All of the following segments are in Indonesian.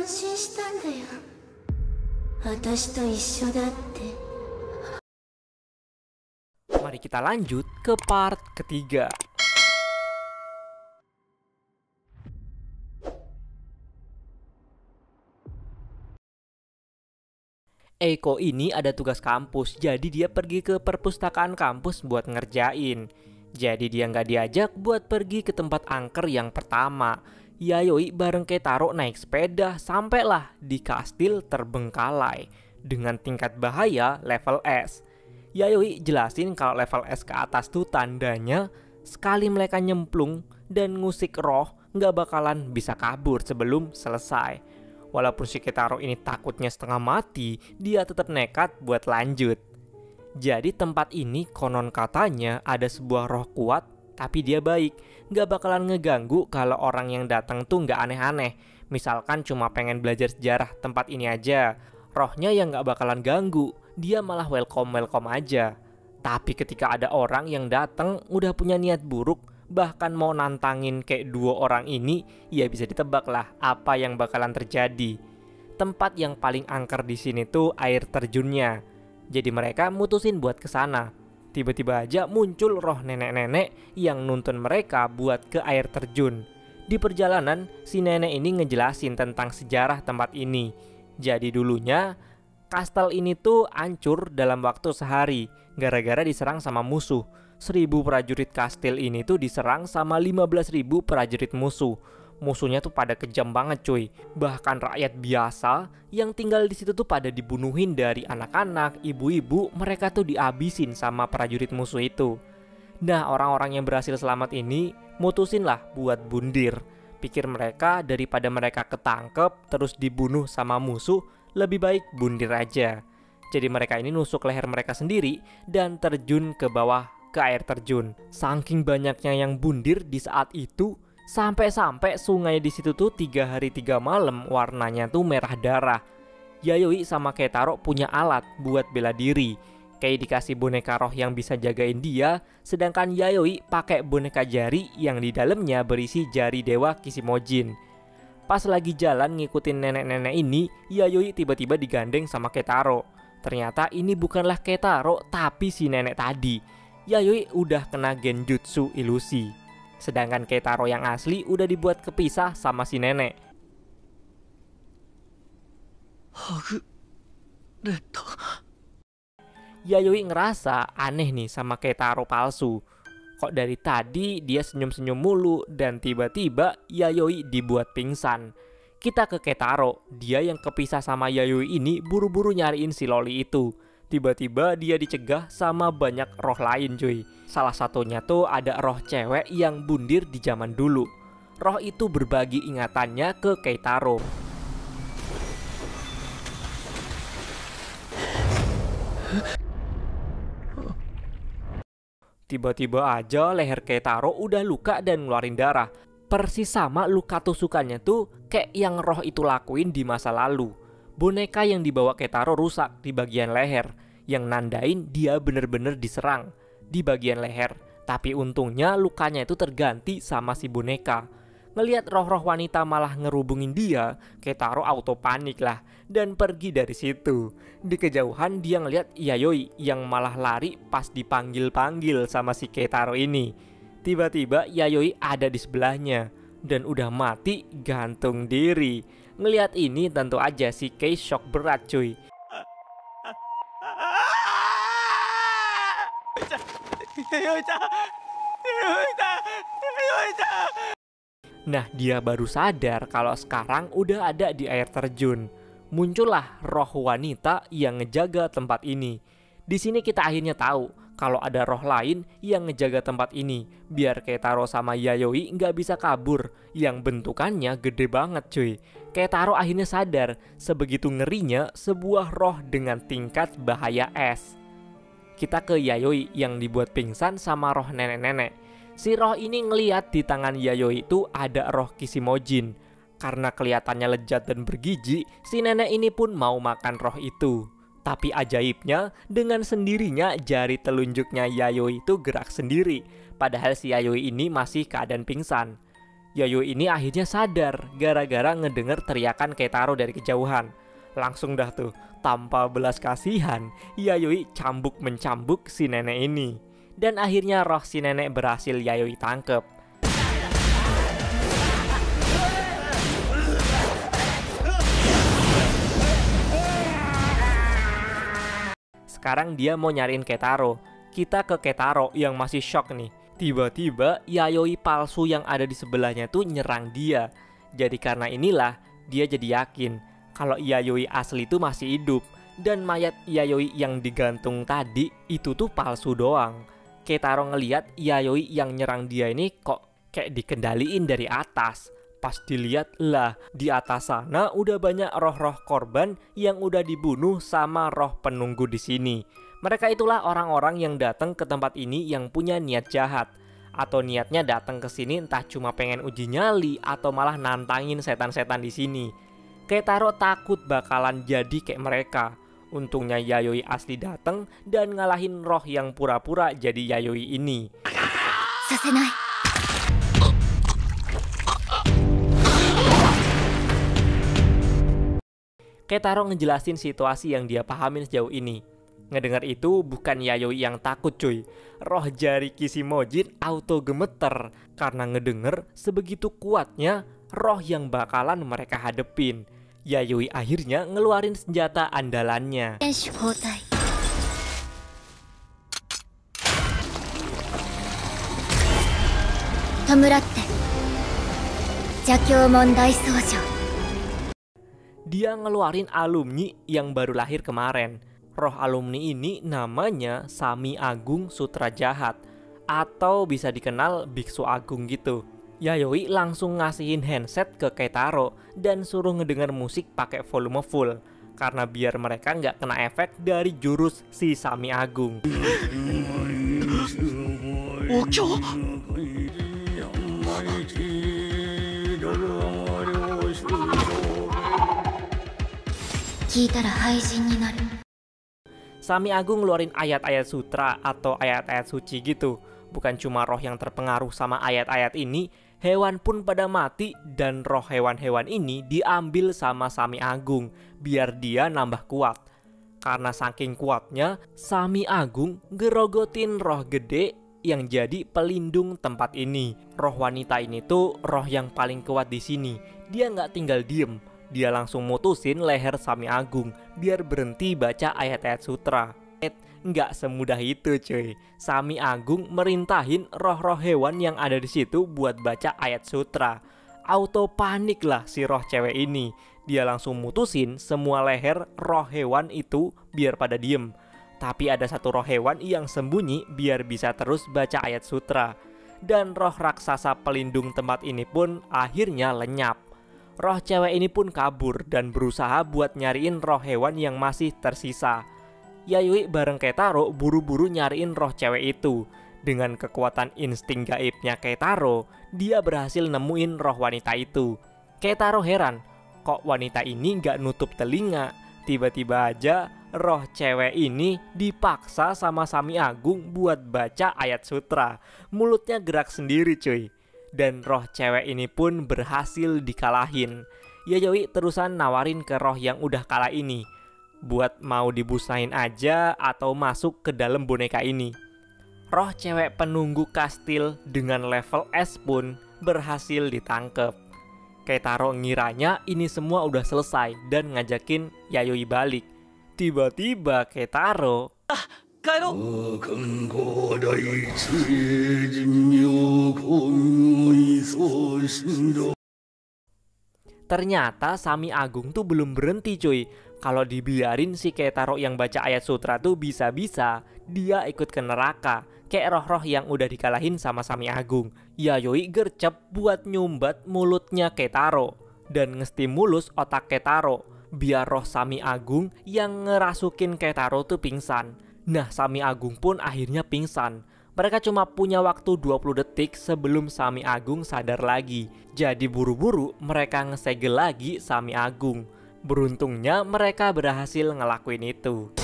心したんだよ。私と一緒だって。 Mari kita lanjut ke part ketiga. Eiko ini ada tugas kampus, jadi dia pergi ke perpustakaan kampus buat ngerjain. Jadi dia nggak diajak buat pergi ke tempat angker yang pertama. Yayoi bareng Keitaro naik sepeda sampailah di kastil terbengkalai dengan tingkat bahaya level S. Yayoi jelasin kalau level S ke atas tuh tandanya sekali mereka nyemplung dan ngusik roh nggak bakalan bisa kabur sebelum selesai. Walaupun si Keitaro ini takutnya setengah mati, dia tetap nekat buat lanjut. Jadi tempat ini konon katanya ada sebuah roh kuat, tapi dia baik. Nggak bakalan ngeganggu kalau orang yang datang tuh nggak aneh-aneh. Misalkan cuma pengen belajar sejarah tempat ini aja, rohnya yang nggak bakalan ganggu. Dia malah welcome aja. Tapi ketika ada orang yang datang udah punya niat buruk, bahkan mau nantangin kayak dua orang ini, ya bisa ditebak lah apa yang bakalan terjadi. Tempat yang paling angker di sini tuh air terjunnya. Jadi mereka mutusin buat kesana. Tiba-tiba aja muncul roh nenek-nenek yang nuntun mereka buat ke air terjun. Di perjalanan, si nenek ini ngejelasin tentang sejarah tempat ini. Jadi dulunya kastel ini tuh hancur dalam waktu sehari gara-gara diserang sama musuh. 1000 prajurit kastil ini tuh diserang sama 15.000 prajurit musuh. Musuhnya tuh pada kejam banget cuy. Bahkan rakyat biasa yang tinggal di situ tuh pada dibunuhin dari anak-anak, ibu-ibu, mereka tuh dihabisin sama prajurit musuh itu. Nah, orang-orang yang berhasil selamat ini mutusin lah buat bundir. Pikir mereka daripada mereka ketangkep terus dibunuh sama musuh, lebih baik bundir aja. Jadi mereka ini nusuk leher mereka sendiri dan terjun ke bawah ke air terjun. Saking banyaknya yang bundir di saat itu, sampai-sampai sungai di situ tuh 3 hari 3 malam warnanya tuh merah darah. Yayoi sama Keitaro punya alat buat bela diri. Kayak dikasih boneka roh yang bisa jagain dia, sedangkan Yayoi pakai boneka jari yang di dalamnya berisi jari dewa Kishimojin. Pas lagi jalan ngikutin nenek-nenek ini, Yayoi tiba-tiba digandeng sama Keitaro. Ternyata ini bukanlah Keitaro, tapi si nenek tadi. Yayoi udah kena genjutsu ilusi. Sedangkan Keitaro yang asli udah dibuat kepisah sama si nenek. Yayoi ngerasa aneh nih sama Keitaro palsu. Kok dari tadi dia senyum-senyum mulu dan tiba-tiba Yayoi dibuat pingsan. Kita ke Keitaro, dia yang kepisah sama Yayoi ini buru-buru nyariin si loli itu. Tiba-tiba dia dicegah sama banyak roh lain cuy. Salah satunya tuh ada roh cewek yang bundir di zaman dulu. Roh itu berbagi ingatannya ke Keitaro. Tiba-tiba aja leher Keitaro udah luka dan ngeluarin darah. Persis sama luka tusukannya tuh kayak yang roh itu lakuin di masa lalu. Boneka yang dibawa Keitaro rusak di bagian leher, yang nandain dia bener-bener diserang di bagian leher. Tapi untungnya lukanya itu terganti sama si boneka. Ngelihat roh-roh wanita malah ngerubungin dia, Keitaro auto panik lah dan pergi dari situ. Di kejauhan dia ngelihat Yayoi yang malah lari pas dipanggil-panggil sama si Keitaro ini. Tiba-tiba Yayoi ada di sebelahnya dan udah mati gantung diri. Ngelihat ini tentu aja si Kei shock berat cuy. Nah, dia baru sadar kalau sekarang udah ada di air terjun. Muncullah roh wanita yang ngejaga tempat ini. Di sini kita akhirnya tahu kalau ada roh lain yang ngejaga tempat ini, biar Keitaro sama Yayoi nggak bisa kabur, yang bentukannya gede banget cuy. Keitaro akhirnya sadar sebegitu ngerinya sebuah roh dengan tingkat bahaya es. Kita ke Yayoi yang dibuat pingsan sama roh nenek-nenek. Si roh ini ngeliat di tangan Yayoi itu ada roh Kishimojin. Karena kelihatannya lezat dan bergizi, si nenek ini pun mau makan roh itu. Tapi ajaibnya, dengan sendirinya jari telunjuknya Yayoi itu gerak sendiri. Padahal si Yayoi ini masih keadaan pingsan. Yayoi ini akhirnya sadar gara-gara ngedenger teriakan Keitaro dari kejauhan. Langsung dah tuh, tanpa belas kasihan, Yayoi cambuk-mencambuk si nenek ini. Dan akhirnya roh si nenek berhasil Yayoi tangkep. Sekarang dia mau nyariin Keitaro. Kita ke Keitaro yang masih shock nih. Tiba-tiba Yayoi palsu yang ada di sebelahnya tuh nyerang dia. Jadi karena inilah dia jadi yakin kalau Yayoi asli itu masih hidup. Dan mayat Yayoi yang digantung tadi itu tuh palsu doang. Keitaro ngeliat Yayoi yang nyerang dia ini kok kayak dikendaliin dari atas. Pas dilihat lah, di atas sana udah banyak roh-roh korban yang udah dibunuh sama roh penunggu di sini. Mereka itulah orang-orang yang datang ke tempat ini yang punya niat jahat. Atau niatnya datang ke sini entah cuma pengen uji nyali atau malah nantangin setan-setan di sini. Keitaro takut bakalan jadi kayak mereka. Untungnya Yayoi asli datang dan ngalahin roh yang pura-pura jadi Yayoi ini. Sasenai. Keitaro ngejelasin situasi yang dia pahamin sejauh ini. Ngedengar itu bukan Yayoi yang takut cuy. Roh jari Kishimojin auto gemeter karena ngedenger sebegitu kuatnya roh yang bakalan mereka hadepin. Yayoi akhirnya ngeluarin senjata andalannya. Dia ngeluarin alumni yang baru lahir kemarin. Roh alumni ini namanya Sami Agung Sutra Jahat, atau bisa dikenal Biksu Agung gitu. Yayoi langsung ngasihin handset ke Keitaro dan suruh ngedenger musik pakai volume full, karena biar mereka nggak kena efek dari jurus si Sami Agung. Sami Agung ngeluarin ayat-ayat sutra atau ayat-ayat suci gitu. Bukan cuma roh yang terpengaruh sama ayat-ayat ini, hewan pun pada mati dan roh hewan-hewan ini diambil sama Sami Agung biar dia nambah kuat. Karena saking kuatnya, Sami Agung gerogotin roh gede yang jadi pelindung tempat ini. Roh wanita ini tuh roh yang paling kuat di sini. Dia nggak tinggal diem. Dia langsung mutusin leher Sami Agung biar berhenti baca ayat-ayat sutra. Nggak semudah itu cuy. Sami Agung merintahin roh-roh hewan yang ada di situ buat baca ayat sutra. Auto panik lah si roh cewek ini. Dia langsung mutusin semua leher roh hewan itu biar pada diem. Tapi ada satu roh hewan yang sembunyi biar bisa terus baca ayat sutra. Dan roh raksasa pelindung tempat ini pun akhirnya lenyap. Roh cewek ini pun kabur dan berusaha buat nyariin roh hewan yang masih tersisa. Yayoi bareng Keitaro buru-buru nyariin roh cewek itu. Dengan kekuatan insting gaibnya Keitaro, dia berhasil nemuin roh wanita itu. Keitaro heran, kok wanita ini gak nutup telinga? Tiba-tiba aja roh cewek ini dipaksa sama Sami Agung buat baca ayat sutra. Mulutnya gerak sendiri cuy. Dan roh cewek ini pun berhasil dikalahin. Yayoi terusan nawarin ke roh yang udah kalah ini buat mau dibusahin aja atau masuk ke dalam boneka ini. Roh cewek penunggu kastil dengan level S pun berhasil ditangkep. Keitaro ngiranya ini semua udah selesai dan ngajakin Yayoi balik. Tiba-tiba Keitaro ternyata Sami Agung tuh belum berhenti cuy. Kalau dibiarin si Keitaro yang baca ayat sutra tuh bisa-bisa dia ikut ke neraka. Kayak roh-roh yang udah dikalahin sama Sami Agung. Yayoi gercep buat nyumbat mulutnya Keitaro dan ngestimulus otak Keitaro biar roh Sami Agung yang ngerasukin Keitaro tuh pingsan. Nah, Sami Agung pun akhirnya pingsan. Mereka cuma punya waktu 20 detik sebelum Sami Agung sadar lagi. Jadi buru-buru mereka ngesegel lagi Sami Agung. Beruntungnya mereka berhasil ngelakuin itu.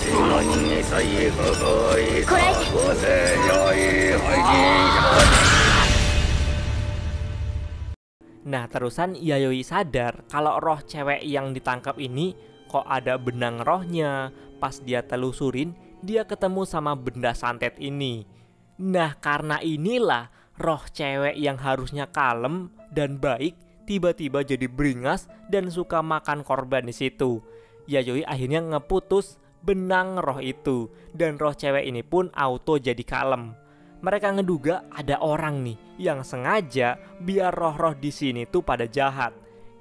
Nah terusan Yayoi sadar kalau roh cewek yang ditangkap ini kok ada benang rohnya. Pas dia telusurin, dia ketemu sama benda santet ini. Nah karena inilah roh cewek yang harusnya kalem dan baik tiba-tiba jadi beringas dan suka makan korban di situ. Yayoi akhirnya ngeputus benang roh itu dan roh cewek ini pun auto jadi kalem. Mereka ngeduga ada orang nih yang sengaja biar roh-roh di sini tuh pada jahat.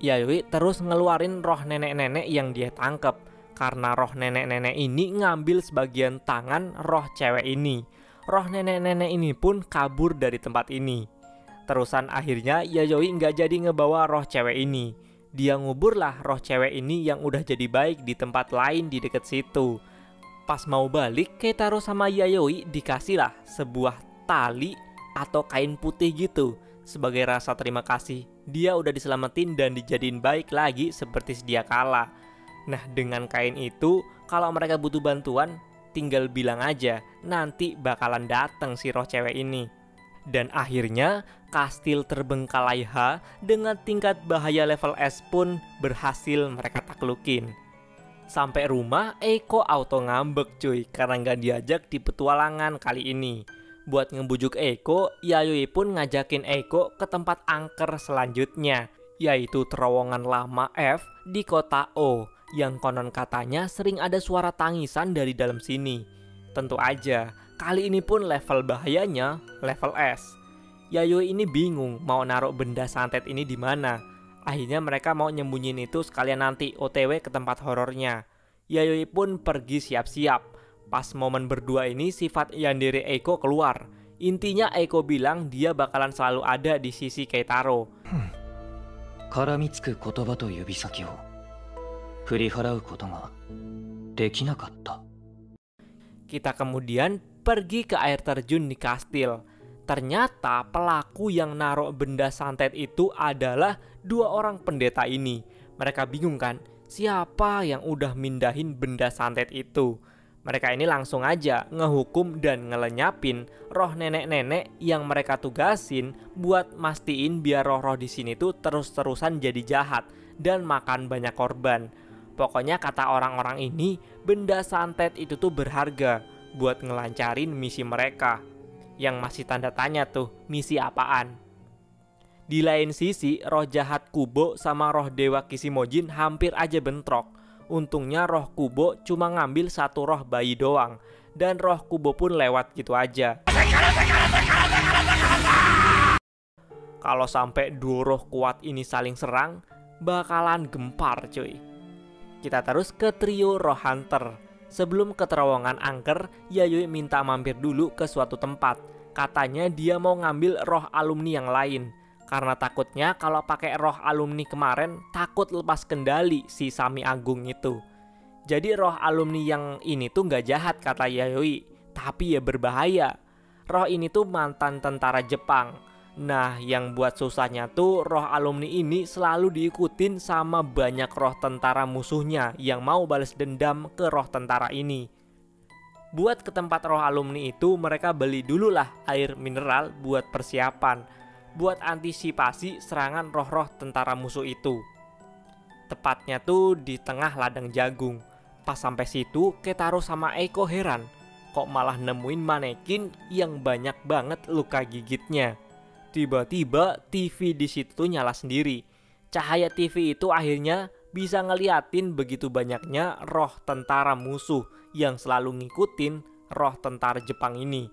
Yayoi terus ngeluarin roh nenek-nenek yang dia tangkap karena roh nenek-nenek ini ngambil sebagian tangan roh cewek ini. Roh nenek-nenek ini pun kabur dari tempat ini. Terusan akhirnya Yayoi nggak jadi ngebawa roh cewek ini. Dia nguburlah roh cewek ini yang udah jadi baik di tempat lain di deket situ. Pas mau balik, Keitaro sama Yayoi dikasihlah sebuah tali atau kain putih gitu sebagai rasa terima kasih. Dia udah diselamatin dan dijadiin baik lagi seperti sedia kala. Nah dengan kain itu kalau mereka butuh bantuan tinggal bilang aja, nanti bakalan dateng si roh cewek ini. Dan akhirnya kastil terbengkalai dengan tingkat bahaya level S pun berhasil mereka taklukin. Sampai rumah Eiko auto ngambek cuy karena nggak diajak di petualangan kali ini. Buat ngebujuk Eiko, Yayoi pun ngajakin Eiko ke tempat angker selanjutnya, yaitu terowongan lama F di kota O, yang konon katanya sering ada suara tangisan dari dalam sini. Tentu aja, kali ini pun level bahayanya level S. Yayoi ini bingung mau naruh benda santet ini di mana. Akhirnya mereka mau nyembunyiin itu sekalian nanti OTW ke tempat horornya. Yayoi pun pergi siap-siap. Pas momen berdua ini sifat yandere Eiko keluar. Intinya Eiko bilang dia bakalan selalu ada di sisi Keitaro. Karamitsuku kotoba to yubisaki o furiharau koto ga dekinakatta. Kita kemudian pergi ke air terjun di kastil. Ternyata pelaku yang naruh benda santet itu adalah dua orang pendeta ini. Mereka bingung kan, siapa yang udah mindahin benda santet itu? Mereka ini langsung aja ngehukum dan ngelenyapin roh nenek-nenek yang mereka tugasin buat mastiin biar roh-roh di sini tuh terus-terusan jadi jahat dan makan banyak korban. Pokoknya kata orang-orang ini, benda santet itu tuh berharga buat ngelancarin misi mereka. Yang masih tanda tanya tuh, misi apaan? Di lain sisi, roh jahat Kubo sama roh dewa Kishimojin hampir aja bentrok. Untungnya roh Kubo cuma ngambil satu roh bayi doang, dan roh Kubo pun lewat gitu aja. Kalau sampai dua roh kuat ini saling serang, bakalan gempar cuy. Kita terus ke trio roh hunter. Sebelum ke terowongan angker, Yayoi minta mampir dulu ke suatu tempat. Katanya dia mau ngambil roh alumni yang lain. Karena takutnya kalau pakai roh alumni kemarin takut lepas kendali si Sami Agung itu. Jadi roh alumni yang ini tuh nggak jahat kata Yayoi, tapi ya berbahaya. Roh ini tuh mantan tentara Jepang. Nah yang buat susahnya tuh roh alumni ini selalu diikutin sama banyak roh tentara musuhnya yang mau balas dendam ke roh tentara ini. Buat ke tempat roh alumni itu mereka beli dulu lah air mineral buat persiapan. Buat antisipasi serangan roh-roh tentara musuh itu. Tepatnya tuh di tengah ladang jagung. Pas sampai situ, Keitaro sama Eiko heran. Kok malah nemuin manekin yang banyak banget luka gigitnya. Tiba-tiba TV di situ tuh nyala sendiri. Cahaya TV itu akhirnya bisa ngeliatin begitu banyaknya roh tentara musuh yang selalu ngikutin roh tentara Jepang ini.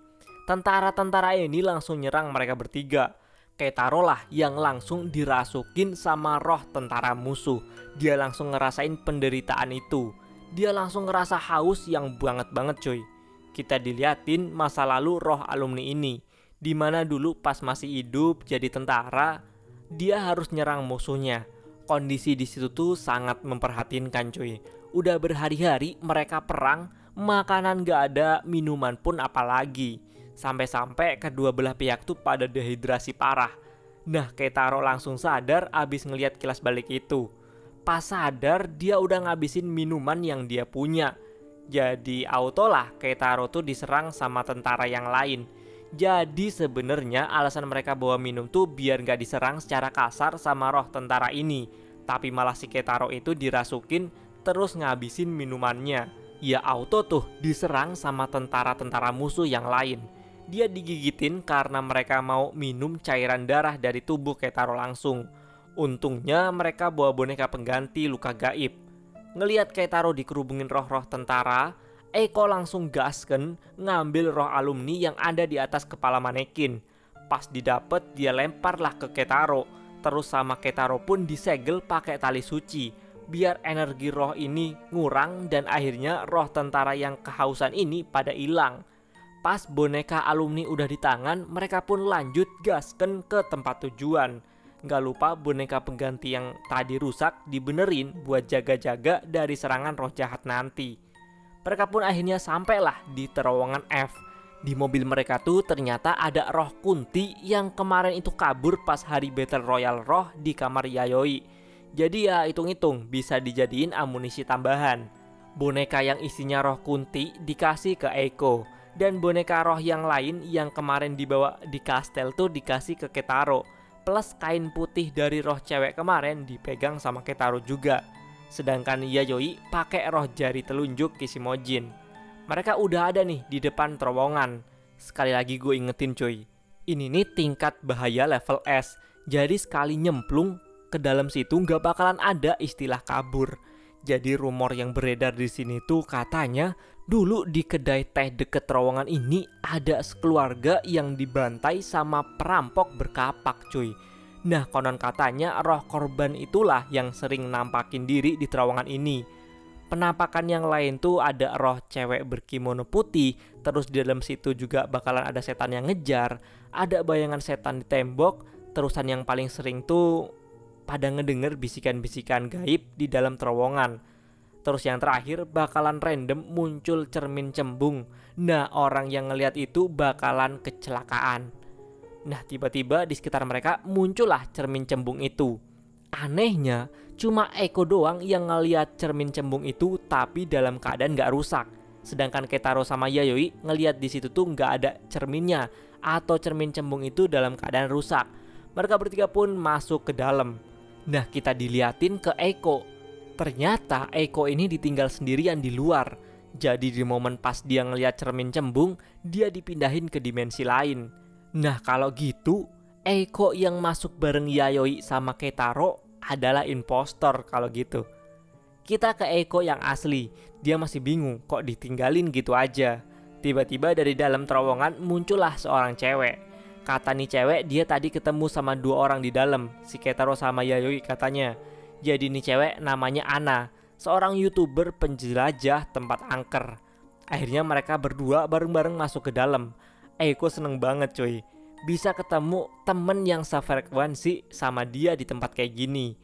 Tentara-tentara ini langsung nyerang mereka bertiga. Keitaro lah yang langsung dirasukin sama roh tentara musuh. Dia langsung ngerasain penderitaan itu. Dia langsung ngerasa haus yang banget cuy. Kita diliatin masa lalu roh alumni ini. Dimana dulu pas masih hidup jadi tentara, dia harus nyerang musuhnya. Kondisi di situ tuh sangat memprihatinkan cuy. Udah berhari-hari mereka perang, makanan gak ada, minuman pun apalagi. Sampai-sampai kedua belah pihak tuh pada dehidrasi parah. Nah Keitaro langsung sadar abis ngeliat kilas balik itu. Pas sadar dia udah ngabisin minuman yang dia punya. Jadi auto lah Keitaro tuh diserang sama tentara yang lain. Jadi sebenarnya alasan mereka bawa minum tuh biar gak diserang secara kasar sama roh tentara ini. Tapi malah si Ketaro itu dirasukin terus ngabisin minumannya. Ya auto tuh diserang sama tentara-tentara musuh yang lain. Dia digigitin karena mereka mau minum cairan darah dari tubuh Ketaro langsung. Untungnya mereka bawa boneka pengganti luka gaib. Ngelihat Ketaro dikerubungin roh-roh tentara, Eiko langsung gasken ngambil roh alumni yang ada di atas kepala manekin. Pas didapet dia lemparlah ke Ketaro. Terus sama Ketaro pun disegel pakai tali suci biar energi roh ini ngurang dan akhirnya roh tentara yang kehausan ini pada hilang. Pas boneka alumni udah di tangan, mereka pun lanjut gasken ke tempat tujuan. Gak lupa boneka pengganti yang tadi rusak dibenerin buat jaga-jaga dari serangan roh jahat nanti. Mereka pun akhirnya sampailah di terowongan F. Di mobil mereka tuh ternyata ada roh Kunti yang kemarin itu kabur pas hari Battle Royale roh di kamar Yayoi. Jadi ya hitung-hitung bisa dijadiin amunisi tambahan. Boneka yang isinya roh Kunti dikasih ke Eiko. Dan boneka roh yang lain yang kemarin dibawa di kastel tuh dikasih ke Ketaro. Plus kain putih dari roh cewek kemarin dipegang sama Ketaro juga. Sedangkan Yayoi pakai roh jari telunjuk Kishimojin. Mereka udah ada nih di depan terowongan. Sekali lagi gue ingetin cuy, ini nih tingkat bahaya level S. Jadi sekali nyemplung ke dalam situ nggak bakalan ada istilah kabur. Jadi rumor yang beredar di sini tuh katanya dulu di kedai teh deket terowongan ini ada sekeluarga yang dibantai sama perampok berkapak cuy. Nah konon katanya roh korban itulah yang sering nampakin diri di terowongan ini. Penampakan yang lain tuh ada roh cewek berkimono putih. Terus di dalam situ juga bakalan ada setan yang ngejar. Ada bayangan setan di tembok. Terusan yang paling sering tuh pada ngedenger bisikan-bisikan gaib di dalam terowongan. Terus yang terakhir bakalan random muncul cermin cembung. Nah orang yang ngelihat itu bakalan kecelakaan. Nah tiba-tiba di sekitar mereka muncullah cermin cembung itu. Anehnya cuma Eiko doang yang ngelihat cermin cembung itu tapi dalam keadaan gak rusak. Sedangkan Ketaro sama Yayoi ngelihat di situ tuh gak ada cerminnya atau cermin cembung itu dalam keadaan rusak. Mereka bertiga pun masuk ke dalam. Nah kita diliatin ke Eiko. Ternyata Eiko ini ditinggal sendirian di luar. Jadi di momen pas dia ngelihat cermin cembung, dia dipindahin ke dimensi lain. Nah kalau gitu Eiko yang masuk bareng Yayoi sama Ketaro adalah impostor kalau gitu. Kita ke Eiko yang asli. Dia masih bingung kok ditinggalin gitu aja. Tiba-tiba dari dalam terowongan muncullah seorang cewek. Kata nih cewek dia tadi ketemu sama dua orang di dalam, si Ketaro sama Yayoi katanya. Jadi nih cewek namanya Ana, seorang YouTuber penjelajah tempat angker. Akhirnya mereka berdua bareng-bareng masuk ke dalam. Eiko seneng banget cuy, bisa ketemu temen yang sefrekuensi sama dia di tempat kayak gini.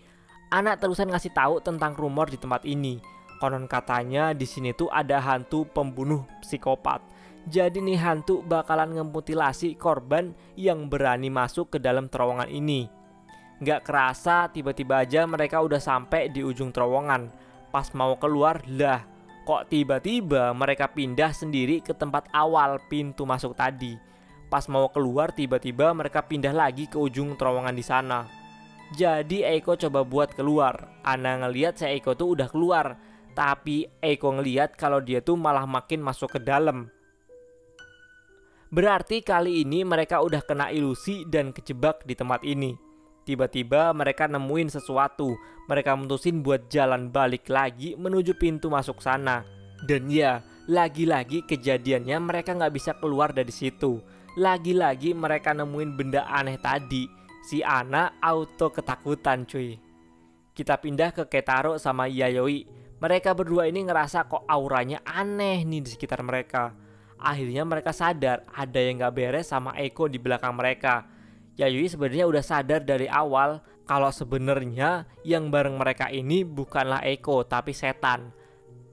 Anak terusan ngasih tahu tentang rumor di tempat ini. Konon katanya di sini tuh ada hantu pembunuh psikopat. Jadi nih hantu bakalan ngemutilasi korban yang berani masuk ke dalam terowongan ini. Gak kerasa tiba-tiba aja mereka udah sampai di ujung terowongan. Pas mau keluar lah, kok tiba-tiba mereka pindah sendiri ke tempat awal pintu masuk tadi. Pas mau keluar tiba-tiba mereka pindah lagi ke ujung terowongan di sana. Jadi Eiko coba buat keluar. Ana ngelihat si Eiko tuh udah keluar, tapi Eiko ngelihat kalau dia tuh malah makin masuk ke dalam. Berarti kali ini mereka udah kena ilusi dan kejebak di tempat ini. Tiba-tiba mereka nemuin sesuatu. Mereka mutusin buat jalan balik lagi menuju pintu masuk sana. Dan ya, lagi-lagi kejadiannya mereka gak bisa keluar dari situ. Lagi-lagi mereka nemuin benda aneh tadi. Si Ana auto ketakutan cuy. Kita pindah ke Ketaro sama Yayoi. Mereka berdua ini ngerasa kok auranya aneh nih di sekitar mereka. Akhirnya mereka sadar ada yang gak beres sama Eiko di belakang mereka. Yayoi sebenarnya udah sadar dari awal kalau sebenarnya yang bareng mereka ini bukanlah Eiko tapi setan.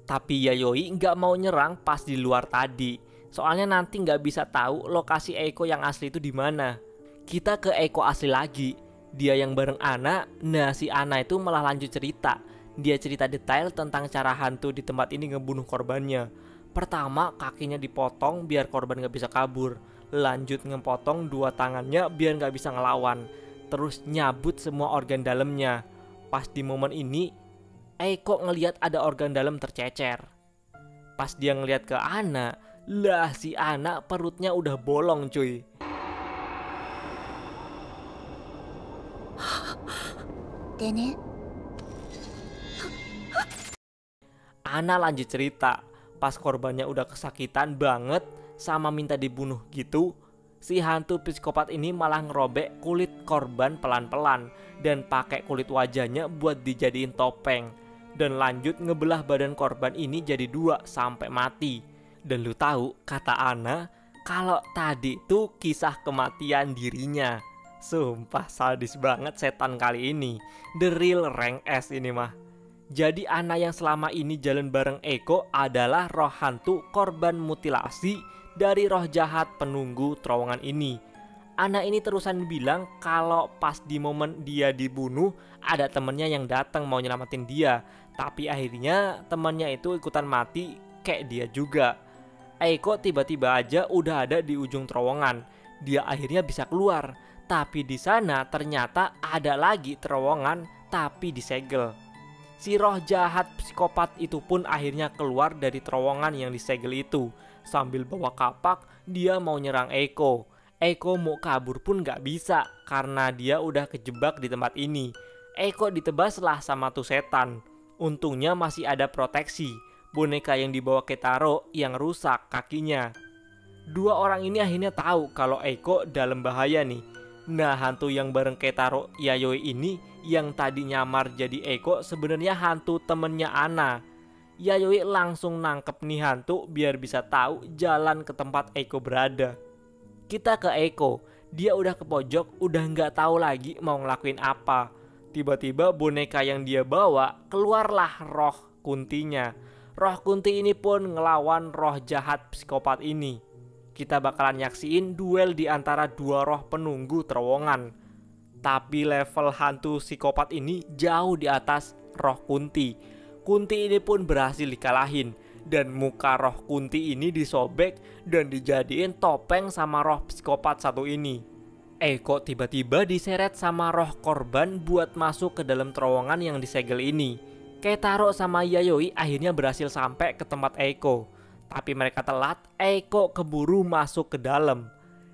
Tapi Yayoi nggak mau nyerang pas di luar tadi. Soalnya nanti nggak bisa tahu lokasi Eiko yang asli itu di mana. Kita ke Eiko asli lagi. Dia yang bareng Ana. Nah si Ana itu malah lanjut cerita. Dia cerita detail tentang cara hantu di tempat ini ngebunuh korbannya. Pertama kakinya dipotong biar korban nggak bisa kabur. lanjut ngepotong dua tangannya biar nggak bisa ngelawan, terus nyabut semua organ dalamnya. Pas di momen ini, Eiko ngelihat ada organ dalam tercecer. Pas dia ngelihat ke Ana, lah si Ana perutnya udah bolong cuy. Ana lanjut cerita, pas korbannya udah kesakitan banget sama minta dibunuh gitu, si hantu psikopat ini malah ngerobek kulit korban pelan-pelan dan pakai kulit wajahnya buat dijadiin topeng, dan lanjut ngebelah badan korban ini jadi 2 sampai mati. Dan lu tahu kata Ana kalau tadi tuh kisah kematian dirinya. Sumpah sadis banget setan kali ini. The real rank S ini mah. Jadi Ana yang selama ini jalan bareng Eiko adalah roh hantu korban mutilasi dari roh jahat penunggu terowongan ini. Ana ini terusan bilang kalau pas di momen dia dibunuh ada temennya yang datang mau nyelamatin dia, tapi akhirnya temannya itu ikutan mati kayak dia juga. Eiko tiba-tiba aja udah ada di ujung terowongan. Dia akhirnya bisa keluar, tapi di sana ternyata ada lagi terowongan tapi disegel. Si roh jahat psikopat itu pun akhirnya keluar dari terowongan yang disegel itu. Sambil bawa kapak, dia mau nyerang Eiko. Eiko mau kabur pun gak bisa karena dia udah kejebak di tempat ini. Eiko ditebaslah sama tuh setan. Untungnya masih ada proteksi, boneka yang dibawa Keitaro yang rusak kakinya. 2 orang ini akhirnya tahu kalau Eiko dalam bahaya nih. Nah, hantu yang bareng Keitaro Yayoi ini yang tadi nyamar jadi Eiko sebenarnya hantu temennya Ana. Yayoi langsung nangkep nih hantu biar bisa tahu jalan ke tempat Eiko berada. Kita ke Eiko, dia udah ke pojok, udah nggak tahu lagi mau ngelakuin apa. Tiba-tiba boneka yang dia bawa keluarlah roh kuntinya. Roh kunti ini pun ngelawan roh jahat psikopat ini. Kita bakalan nyaksiin duel di antara 2 roh penunggu terowongan. Tapi level hantu psikopat ini jauh di atas roh kunti. Kunti ini pun berhasil dikalahin, dan muka roh kunti ini disobek dan dijadiin topeng sama roh psikopat satu ini. Eiko tiba-tiba diseret sama roh korban buat masuk ke dalam terowongan yang disegel ini. Keitaro sama Yayoi akhirnya berhasil sampai ke tempat Eiko. Tapi mereka telat, Eiko keburu masuk ke dalam.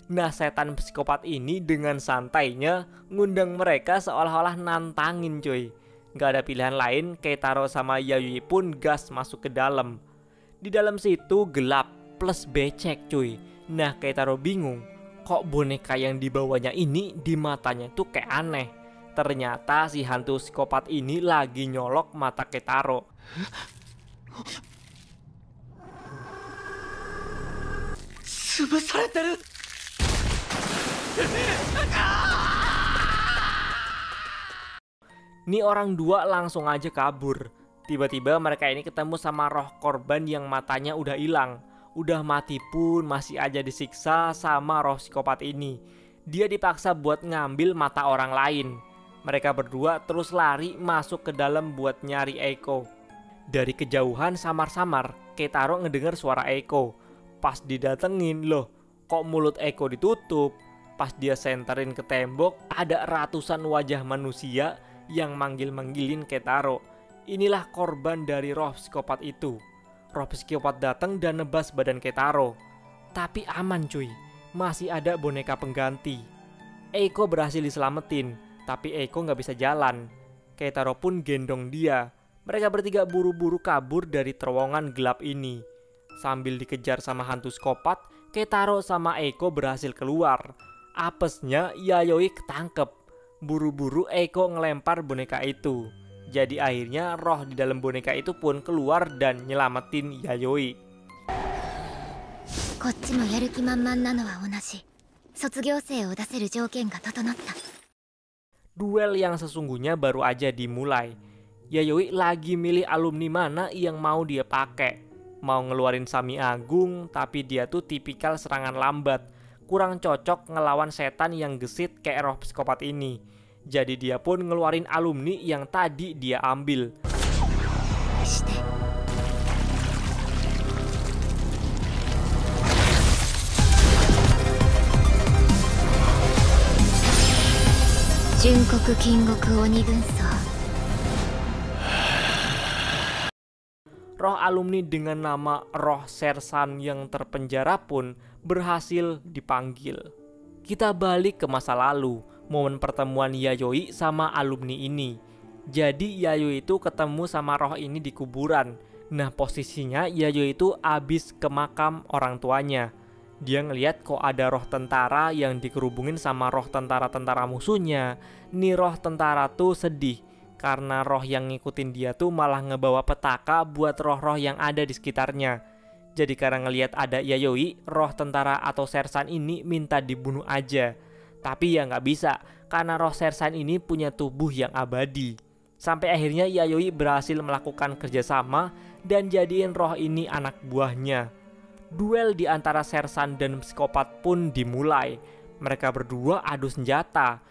Nah, setan psikopat ini dengan santainya ngundang mereka seolah-olah nantangin cuy. Gak ada pilihan lain, Keitaro sama Yayoi pun gas masuk ke dalam. Di dalam situ gelap plus becek cuy. Nah, Keitaro bingung, kok boneka yang dibawanya ini di matanya tuh kayak aneh. Ternyata si hantu psikopat ini lagi nyolok mata Keitaro. Nih orang 2 langsung aja kabur. Tiba-tiba mereka ini ketemu sama roh korban yang matanya udah hilang. Udah mati pun masih aja disiksa sama roh psikopat ini. Dia dipaksa buat ngambil mata orang lain. Mereka berdua terus lari masuk ke dalam buat nyari Eiko. Dari kejauhan samar-samar, Keitaro ngedenger suara Eiko. Pas didatengin, loh kok mulut Eiko ditutup. Pas dia senterin ke tembok, ada ratusan wajah manusia yang manggil-manggilin Keitaro. Inilah korban dari roh psikopat itu. Roh psikopat datang dan nebas badan Keitaro. Tapi aman cuy, masih ada boneka pengganti. Eiko berhasil diselamatin, tapi Eiko gak bisa jalan. Keitaro pun gendong dia. Mereka bertiga buru-buru kabur dari terowongan gelap ini. Sambil dikejar sama hantu psikopat, Keitaro sama Eiko berhasil keluar. Apesnya Yayoi ketangkep. Buru-buru Eiko ngelempar boneka itu. Jadi akhirnya roh di dalam boneka itu pun keluar dan nyelamatin Yayoi. Duel yang sesungguhnya baru aja dimulai. Yayoi lagi milih alumni mana yang mau dia pakai. Mau ngeluarin Sami Agung, tapi dia tuh tipikal serangan lambat. Kurang cocok ngelawan setan yang gesit kayak roh psikopat ini. Jadi dia pun ngeluarin alumni yang tadi dia ambil. 金獄鬼軍曹。 Roh alumni dengan nama Roh Sersan yang terpenjara pun berhasil dipanggil. Kita balik ke masa lalu, momen pertemuan Yayoi sama alumni ini. Jadi Yayoi itu ketemu sama roh ini di kuburan. Nah posisinya Yayoi itu abis ke makam orang tuanya. Dia ngeliat kok ada roh tentara yang dikerubungin sama roh tentara-tentara musuhnya. Nih roh tentara tuh sedih karena roh yang ngikutin dia tuh malah ngebawa petaka buat roh-roh yang ada di sekitarnya. Jadi karena ngelihat ada Yayoi, roh tentara atau Sersan ini minta dibunuh aja. Tapi ya nggak bisa, karena roh Sersan ini punya tubuh yang abadi. Sampai akhirnya Yayoi berhasil melakukan kerjasama dan jadiin roh ini anak buahnya. Duel di antara Sersan dan psikopat pun dimulai. Mereka berdua adu senjata.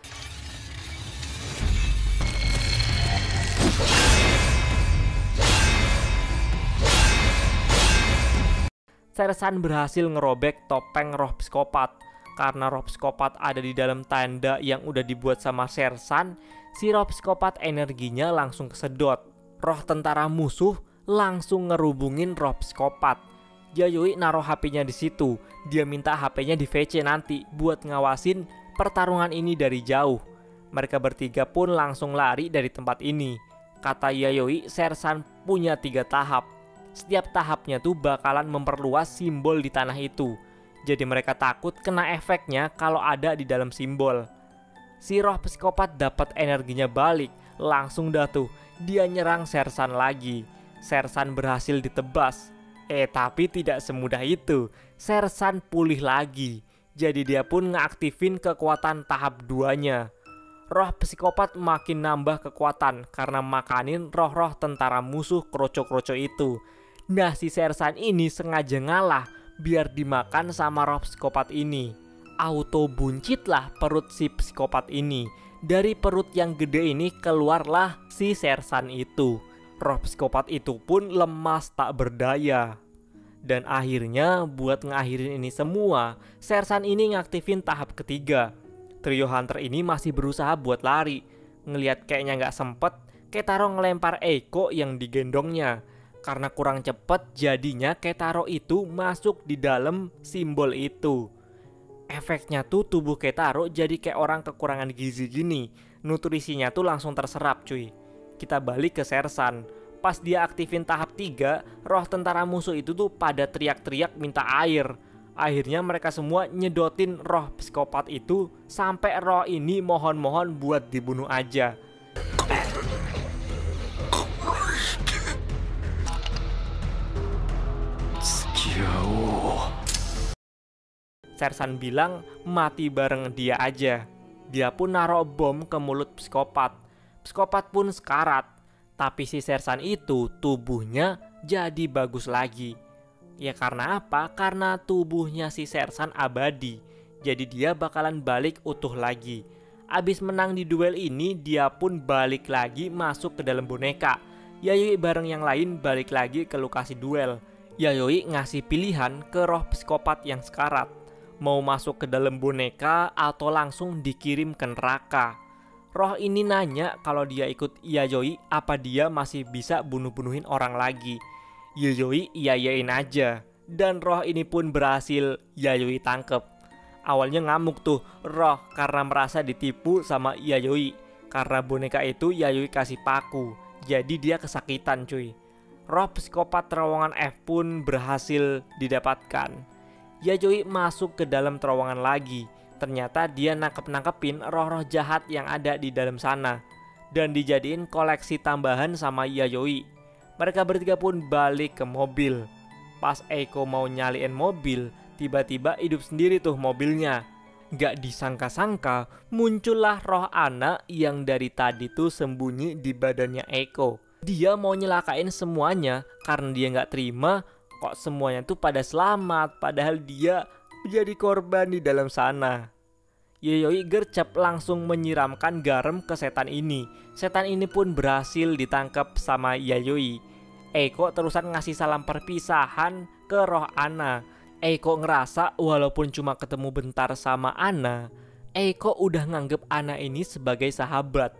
Sersan berhasil ngerobek topeng roh psikopat. Karena roh psikopat ada di dalam tenda yang udah dibuat sama Sersan, si roh psikopat energinya langsung kesedot. Roh tentara musuh langsung ngerubungin roh psikopat. Yayoi naruh HP-nya di situ. Dia minta HP-nya di VC nanti buat ngawasin pertarungan ini dari jauh. Mereka bertiga pun langsung lari dari tempat ini. Kata Yayoi, Sersan punya 3 tahap. Setiap tahapnya tuh bakalan memperluas simbol di tanah itu. Jadi mereka takut kena efeknya kalau ada di dalam simbol. Si roh psikopat dapat energinya balik. Langsung dah tuh, dia nyerang Sersan lagi. Sersan berhasil ditebas. Tapi tidak semudah itu. Sersan pulih lagi. Jadi dia pun ngaktifin kekuatan tahap 2-nya. Roh psikopat makin nambah kekuatan karena makanin roh-roh tentara musuh kroco-kroco itu. Nah si Sersan ini sengaja ngalah biar dimakan sama roh psikopat ini. Auto buncitlah perut si psikopat ini. Dari perut yang gede ini keluarlah si Sersan itu. Roh psikopat itu pun lemas tak berdaya. Dan akhirnya buat ngakhirin ini semua, Sersan ini ngaktifin tahap ketiga. Trio Hunter ini masih berusaha buat lari. Ngelihat kayaknya nggak sempet, Ketaro ngelempar Eiko yang digendongnya. Karena kurang cepet, jadinya Ketaro itu masuk di dalam simbol itu. Efeknya tuh tubuh Ketaro jadi kayak orang kekurangan gizi gini. Nutrisinya tuh langsung terserap cuy. Kita balik ke Sersan. Pas dia aktifin tahap 3, roh tentara musuh itu tuh pada teriak-teriak minta air. Akhirnya mereka semua nyedotin roh psikopat itu sampai roh ini mohon-mohon buat dibunuh aja. Sersan bilang mati bareng dia aja. Dia pun naruh bom ke mulut psikopat. Psikopat pun sekarat. Tapi si Sersan itu tubuhnya jadi bagus lagi. Ya karena apa? Karena tubuhnya si Sersan abadi. Jadi dia bakalan balik utuh lagi. Abis menang di duel ini, dia pun balik lagi masuk ke dalam boneka. Yayoi bareng yang lain balik lagi ke lokasi duel. Yayoi ngasih pilihan ke roh psikopat yang sekarat. Mau masuk ke dalam boneka atau langsung dikirim ke neraka. Roh ini nanya kalau dia ikut Yayoi apa dia masih bisa bunuh-bunuhin orang lagi. Yayoi iyain aja. Dan roh ini pun berhasil Yayoi tangkep. Awalnya ngamuk tuh roh karena merasa ditipu sama Yayoi. Karena boneka itu Yayoi kasih paku. Jadi dia kesakitan cuy. Roh psikopat terowongan F pun berhasil didapatkan. Yayoi masuk ke dalam terowongan lagi. Ternyata dia nangkep-nangkepin roh-roh jahat yang ada di dalam sana. Dan dijadiin koleksi tambahan sama Yayoi. Mereka bertiga pun balik ke mobil. Pas Eiko mau nyaliin mobil, tiba-tiba hidup sendiri tuh mobilnya. Gak disangka-sangka muncullah roh Ana yang dari tadi tuh sembunyi di badannya Eiko. Dia mau nyelakain semuanya karena dia gak terima kok semuanya tuh pada selamat, padahal dia menjadi korban di dalam sana. Yayoi gercep langsung menyiramkan garam ke setan ini. Setan ini pun berhasil ditangkap sama Yayoi. Eiko terusan ngasih salam perpisahan ke roh Ana. Eiko ngerasa walaupun cuma ketemu bentar sama Ana, Eiko udah nganggep Ana ini sebagai sahabat.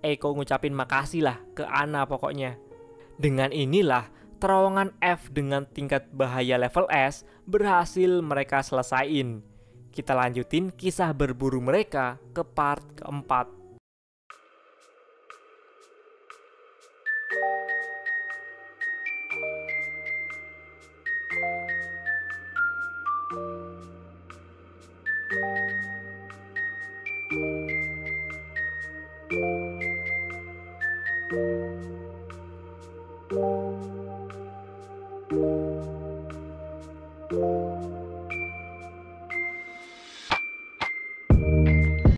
Eiko ngucapin makasih lah ke Ana pokoknya. Dengan inilah terowongan F dengan tingkat bahaya level S berhasil mereka selesain. Kita lanjutin kisah berburu mereka ke part keempat.